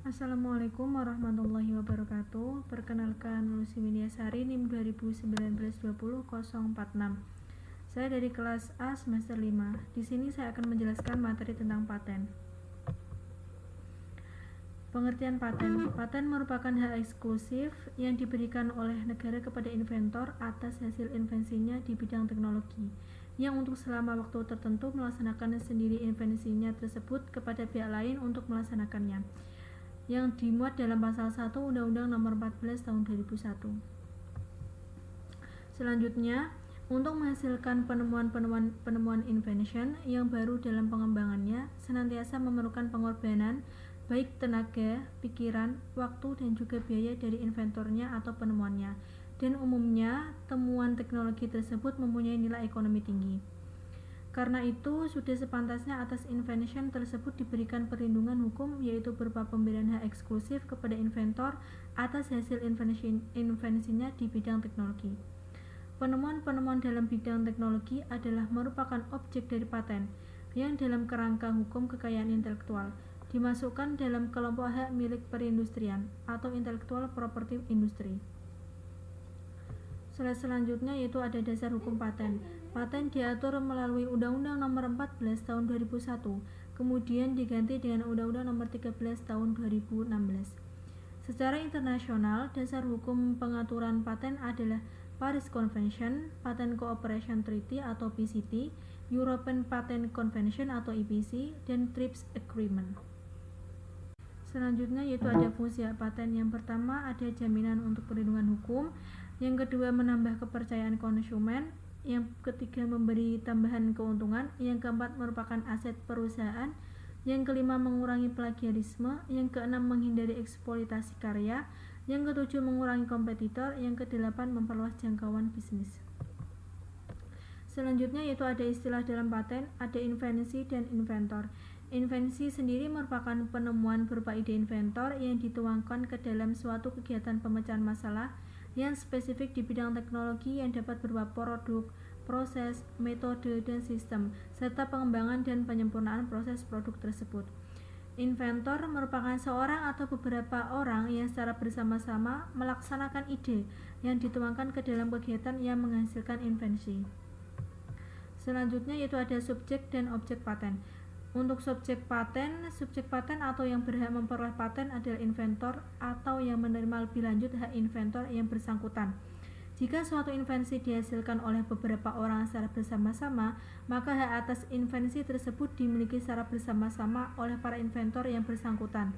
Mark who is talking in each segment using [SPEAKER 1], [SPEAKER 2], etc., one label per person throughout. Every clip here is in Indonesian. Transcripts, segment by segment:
[SPEAKER 1] Assalamualaikum warahmatullahi wabarakatuh. Perkenalkan, Lucy Widyasari, NIM 2019-20-046. Saya dari kelas A semester 5. Di sini saya akan menjelaskan materi tentang paten. Pengertian paten. Paten merupakan hak eksklusif yang diberikan oleh negara kepada inventor atas hasil invensinya di bidang teknologi, yang untuk selama waktu tertentu melaksanakan sendiri invensinya tersebut kepada pihak lain untuk melaksanakannya, yang dimuat dalam pasal 1 Undang-Undang Nomor 14 Tahun 2001. Selanjutnya, untuk menghasilkan penemuan invention yang baru dalam pengembangannya senantiasa memerlukan pengorbanan baik tenaga, pikiran, waktu, dan juga biaya dari inventornya atau penemuannya, dan umumnya temuan teknologi tersebut mempunyai nilai ekonomi tinggi. Karena itu, sudah sepantasnya atas invention tersebut diberikan perlindungan hukum, yaitu berupa pemberian hak eksklusif kepada inventor atas hasil invensinya di bidang teknologi. Penemuan-penemuan dalam bidang teknologi adalah merupakan objek dari paten, yang dalam kerangka hukum kekayaan intelektual dimasukkan dalam kelompok hak milik perindustrian atau intellectual property industry. Slide selanjutnya yaitu ada dasar hukum paten. Paten diatur melalui Undang-Undang Nomor 14 Tahun 2001, kemudian diganti dengan Undang-Undang Nomor 13 Tahun 2016. Secara internasional, dasar hukum pengaturan paten adalah Paris Convention, Patent Cooperation Treaty atau PCT, European Patent Convention atau EPC, dan TRIPS Agreement. Selanjutnya yaitu ada fungsi hak paten. Yang pertama ada jaminan untuk perlindungan hukum, yang kedua menambah kepercayaan konsumen, yang ketiga memberi tambahan keuntungan, yang keempat merupakan aset perusahaan, yang kelima mengurangi plagiarisme, yang keenam menghindari eksploitasi karya, yang ketujuh mengurangi kompetitor, yang kedelapan memperluas jangkauan bisnis. Selanjutnya yaitu ada istilah dalam paten, ada invensi dan inventor. Invensi sendiri merupakan penemuan berupa ide inventor yang dituangkan ke dalam suatu kegiatan pemecahan masalah yang spesifik di bidang teknologi yang dapat berupa produk, proses, metode, dan sistem, serta pengembangan dan penyempurnaan proses produk tersebut. Inventor merupakan seorang atau beberapa orang yang secara bersama-sama melaksanakan ide yang dituangkan ke dalam kegiatan yang menghasilkan invensi. Selanjutnya yaitu ada subjek dan objek paten. Untuk subjek paten atau yang berhak memperoleh paten adalah inventor atau yang menerima lebih lanjut hak inventor yang bersangkutan. Jika suatu invensi dihasilkan oleh beberapa orang secara bersama-sama, maka hak atas invensi tersebut dimiliki secara bersama-sama oleh para inventor yang bersangkutan.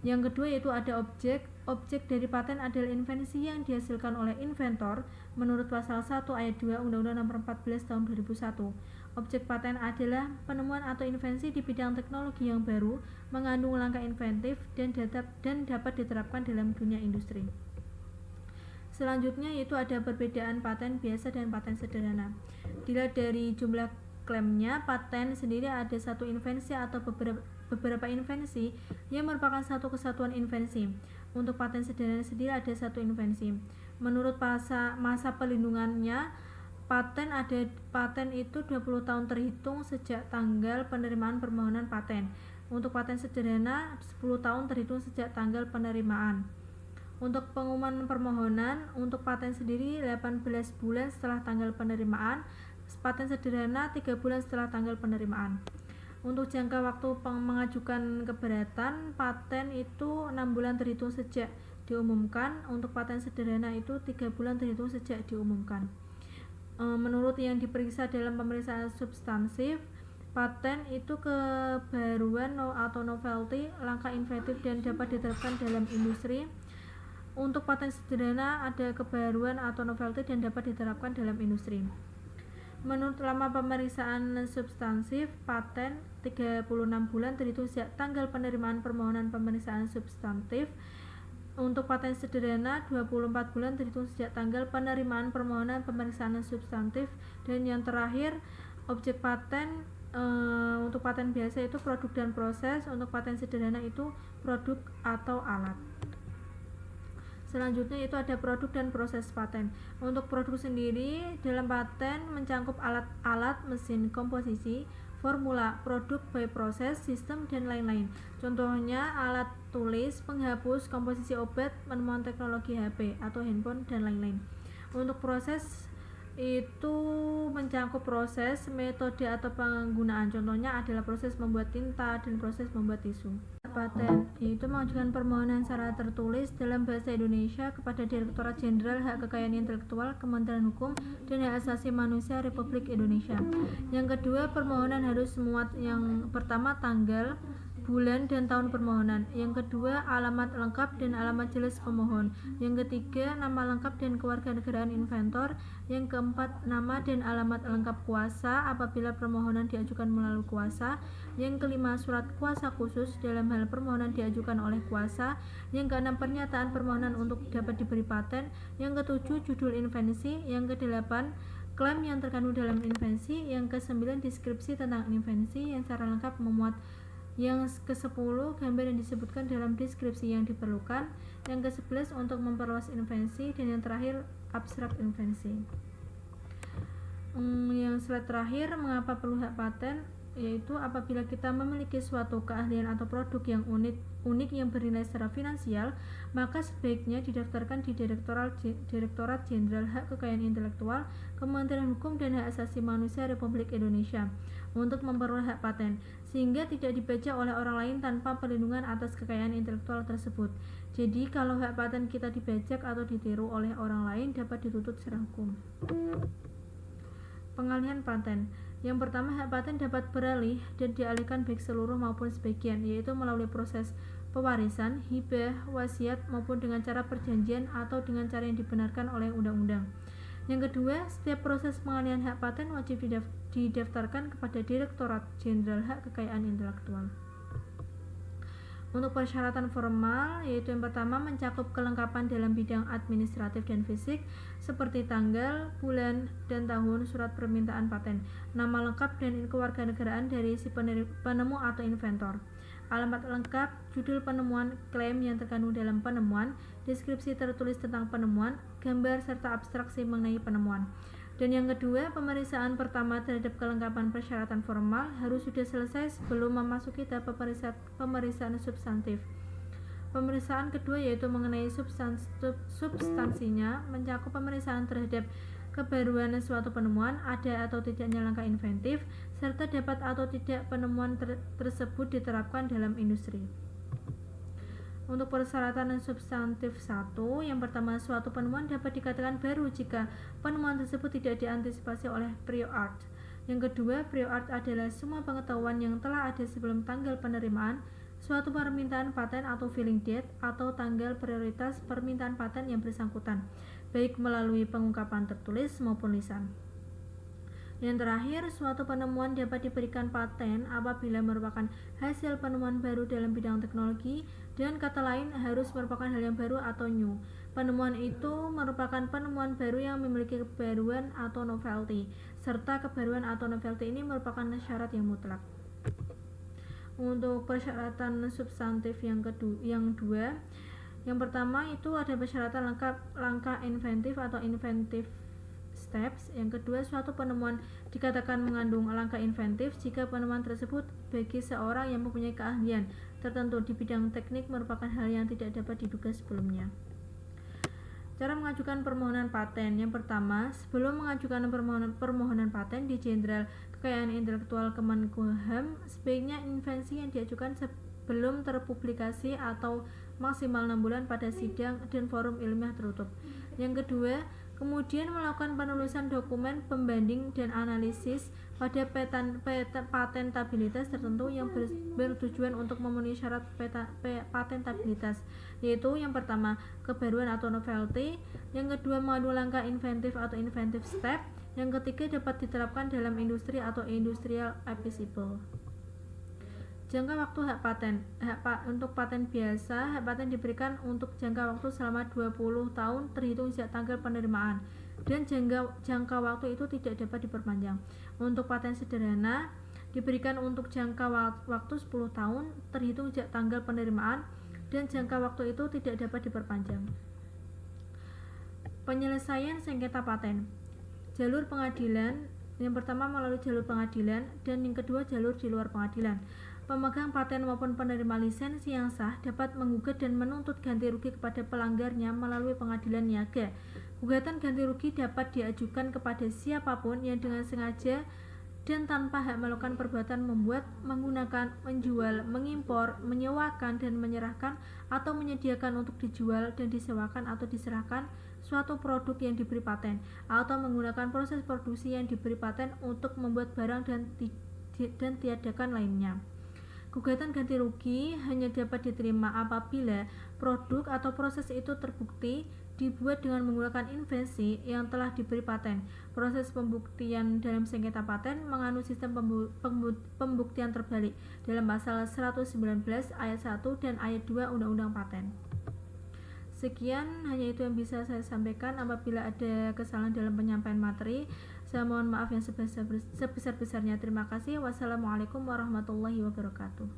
[SPEAKER 1] Yang kedua yaitu ada objek. Objek dari paten adalah invensi yang dihasilkan oleh inventor menurut pasal 1 ayat 2 Undang-Undang Nomor 14 Tahun 2001. Objek paten adalah penemuan atau invensi di bidang teknologi yang baru, mengandung langkah inventif dan dapat diterapkan dalam dunia industri. Selanjutnya yaitu ada perbedaan paten biasa dan paten sederhana. Dilihat dari jumlah klaimnya, paten sendiri ada satu invensi atau beberapa invensi yang merupakan satu kesatuan invensi. Untuk paten sederhana sendiri ada satu invensi. Menurut masa perlindungannya, paten itu 20 tahun terhitung sejak tanggal penerimaan permohonan paten. Untuk paten sederhana 10 tahun terhitung sejak tanggal penerimaan. Untuk pengumuman permohonan, untuk paten sendiri 18 bulan setelah tanggal penerimaan, paten sederhana 3 bulan setelah tanggal penerimaan. Untuk jangka waktu mengajukan keberatan, paten itu 6 bulan terhitung sejak diumumkan. Untuk paten sederhana itu 3 bulan terhitung sejak diumumkan. Menurut yang diperiksa dalam pemeriksaan substansif, paten itu kebaruan atau novelty, langkah inventif dan dapat diterapkan dalam industri. Untuk paten sederhana ada kebaruan atau novelty dan dapat diterapkan dalam industri. Menurut lama pemeriksaan substansif, paten 36 bulan terhitung sejak tanggal penerimaan permohonan pemeriksaan substantif. Untuk paten sederhana 24 bulan terhitung sejak tanggal penerimaan permohonan pemeriksaan substantif. Dan yang terakhir, objek paten untuk paten biasa itu produk dan proses, untuk paten sederhana itu produk atau alat. Selanjutnya itu ada produk dan proses paten. Untuk produk sendiri dalam paten mencangkup alat-alat mesin komposisi, formula, produk by proses, sistem, dan lain-lain. Contohnya alat tulis, penghapus, komposisi obat, penemuan teknologi HP atau handphone, dan lain-lain. Untuk proses itu mencakup proses, metode atau penggunaan. Contohnya adalah proses membuat tinta dan proses membuat tisu. Paten yaitu mengajukan permohonan secara tertulis dalam bahasa Indonesia kepada Direktorat Jenderal Hak Kekayaan Intelektual, Kementerian Hukum dan Hak Asasi Manusia Republik Indonesia. Yang kedua, permohonan harus muat yang pertama tanggal, bulan, dan tahun permohonan. Yang kedua, alamat lengkap dan alamat jelas pemohon. Yang ketiga, nama lengkap dan kewarganegaraan inventor. Yang keempat, nama dan alamat lengkap kuasa apabila permohonan diajukan melalui kuasa. Yang kelima, surat kuasa khusus dalam hal permohonan diajukan oleh kuasa. Yang keenam, pernyataan permohonan untuk dapat diberi paten. Yang ketujuh, judul invensi. Yang kedelapan, klaim yang terkandung dalam invensi. Yang kesembilan, deskripsi tentang invensi yang secara lengkap memuat. Yang ke-10, gambar yang disebutkan dalam deskripsi yang diperlukan. Yang ke-11, untuk memperluas invensi. Dan yang terakhir, abstrak invensi. Yang slide terakhir, mengapa perlu hak paten, yaitu apabila kita memiliki suatu keahlian atau produk yang unik yang bernilai secara finansial, maka sebaiknya didaftarkan di Direktorat Jenderal Hak Kekayaan Intelektual, Kementerian Hukum dan Hak Asasi Manusia Republik Indonesia untuk memperoleh hak paten, sehingga tidak dibaca oleh orang lain tanpa perlindungan atas kekayaan intelektual tersebut. Jadi kalau hak paten kita dibajak atau ditiru oleh orang lain dapat dituntut secara hukum. Pengalihan paten. Yang pertama, hak paten dapat beralih dan dialihkan baik seluruh maupun sebagian, yaitu melalui proses pewarisan, hibah, wasiat maupun dengan cara perjanjian atau dengan cara yang dibenarkan oleh undang-undang. Yang kedua, setiap proses pengalihan hak paten wajib didaftarkan kepada Direktorat Jenderal Hak Kekayaan Intelektual. Untuk persyaratan formal, yaitu yang pertama mencakup kelengkapan dalam bidang administratif dan fisik seperti tanggal, bulan, dan tahun surat permintaan paten, nama lengkap dan kewarganegaraan dari si penemu atau inventor, alamat lengkap, judul penemuan, klaim yang terkandung dalam penemuan, deskripsi tertulis tentang penemuan, gambar serta abstraksi mengenai penemuan. Dan yang kedua, pemeriksaan pertama terhadap kelengkapan persyaratan formal harus sudah selesai sebelum memasuki tahap pemeriksaan substantif. Pemeriksaan kedua yaitu mengenai substansinya, mencakup pemeriksaan terhadap kebaruan suatu penemuan, ada atau tidaknya langkah inventif, serta dapat atau tidak penemuan tersebut diterapkan dalam industri. Untuk persyaratan substantif 1, yang pertama, suatu penemuan dapat dikatakan baru jika penemuan tersebut tidak diantisipasi oleh prior art. Yang kedua, prior art adalah semua pengetahuan yang telah ada sebelum tanggal penerimaan suatu permintaan paten atau filing date atau tanggal prioritas permintaan paten yang bersangkutan, baik melalui pengungkapan tertulis maupun lisan. Yang terakhir, suatu penemuan dapat diberikan paten apabila merupakan hasil penemuan baru dalam bidang teknologi, dengan kata lain harus merupakan hal yang baru atau new. Penemuan itu merupakan penemuan baru yang memiliki kebaruan atau novelty, serta kebaruan atau novelty ini merupakan syarat yang mutlak. Untuk persyaratan substantif yang dua, yang pertama itu ada persyaratan langkah inventif atau inventive steps. Yang kedua, suatu penemuan dikatakan mengandung langkah inventif jika penemuan tersebut bagi seorang yang mempunyai keahlian tertentu di bidang teknik merupakan hal yang tidak dapat diduga sebelumnya. Cara mengajukan permohonan paten. Yang pertama, sebelum mengajukan permohonan paten di Jenderal Kekayaan Intelektual Kemenkumham, sebaiknya invensi yang diajukan sebelum terpublikasi atau maksimal 6 bulan pada sidang dan forum ilmiah tertutup. Yang kedua, kemudian melakukan penulisan dokumen pembanding dan analisis pada patentabilitas tertentu yang bertujuan untuk memenuhi syarat patentabilitas, yaitu yang pertama, kebaruan atau novelty, yang kedua, mengandung langkah inventif atau inventive step, yang ketiga, dapat diterapkan dalam industri atau industrial applicable. Jangka waktu hak paten. Untuk paten biasa, hak paten diberikan untuk jangka waktu selama 20 tahun terhitung sejak tanggal penerimaan, dan jangka waktu itu tidak dapat diperpanjang. Untuk paten sederhana diberikan untuk jangka waktu 10 tahun terhitung sejak tanggal penerimaan, dan jangka waktu itu tidak dapat diperpanjang. Penyelesaian sengketa paten. Jalur pengadilan Yang pertama melalui jalur pengadilan dan yang kedua jalur di luar pengadilan. Pemegang paten maupun penerima lisensi yang sah dapat menggugat dan menuntut ganti rugi kepada pelanggarnya melalui pengadilan niaga. Gugatan ganti rugi dapat diajukan kepada siapapun yang dengan sengaja dan tanpa hak melakukan perbuatan membuat, menggunakan, menjual, mengimpor, menyewakan dan menyerahkan atau menyediakan untuk dijual dan disewakan atau diserahkan suatu produk yang diberi paten atau menggunakan proses produksi yang diberi paten untuk membuat barang dan tiadakan lainnya. Gugatan ganti rugi hanya dapat diterima apabila produk atau proses itu terbukti dibuat dengan menggunakan invensi yang telah diberi paten. Proses pembuktian dalam sengketa paten menganut sistem pembuktian terbalik dalam pasal 119 ayat 1 dan ayat 2 Undang-Undang Paten. Sekian, hanya itu yang bisa saya sampaikan. Apabila ada kesalahan dalam penyampaian materi, saya mohon maaf yang sebesar-besarnya. Terima kasih. Wassalamualaikum warahmatullahi wabarakatuh.